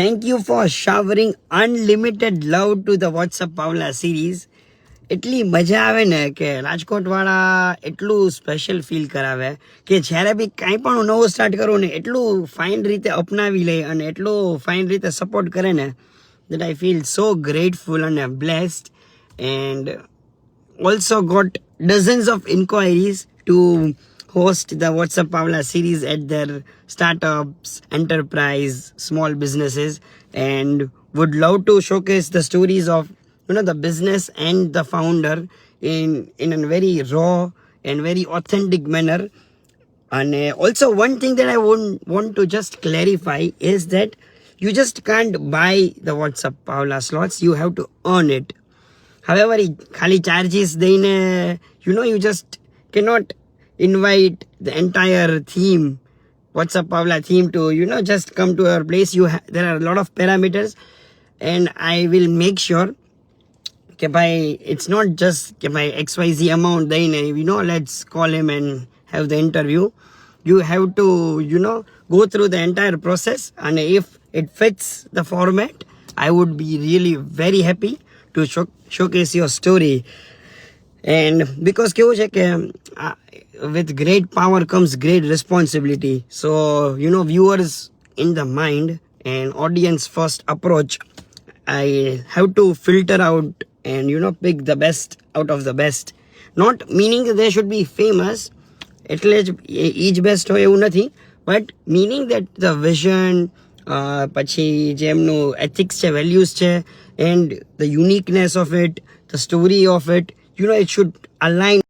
Thank you for showering unlimited love to the WhatsApp Pavla series. એટલી મજા આવે ને કે રાજકોટવાળા એટલું સ્પેશિયલ ફીલ કરાવે કે જ્યારે બી કાંઈ પણ હું નવું સ્ટાર્ટ કરું ને એટલું ફાઇન રીતે અપનાવી લે અને એટલું ફાઇન રીતે સપોર્ટ કરે ને that I feel so grateful and blessed, and also got dozens of inquiries to host the WhatsApp Pavla series at their startups, enterprise, small businesses, and would love to showcase the stories of the business and the founder in a very raw and very authentic manner. And also one thing that I want to just clarify is that you just can't buy the WhatsApp Pavla slots, you have to earn it. However, khali charges દઈને you just cannot invite the entire theme, WhatsApp Pavla theme, to just come to your place. There are a lot of parameters, and I will make sure કે ભાઈ it's not just કે ભાઈ XYZ amount દઈને let's call him and have the interview. You have to go through the entire process, and if it fits the format, I would be really very happy to showcase your story. And because કેવું છે કે with great power comes great responsibility. So viewers in the mind and audience first approach, I have to filter out and pick the best out of the best. Not meaning that they should be famous, એટલે જ each best હોય એવું નથી, but meaning that the vision, પછી જે એમનું ethics છે, values છે, and the uniqueness of it, the story of it, it should align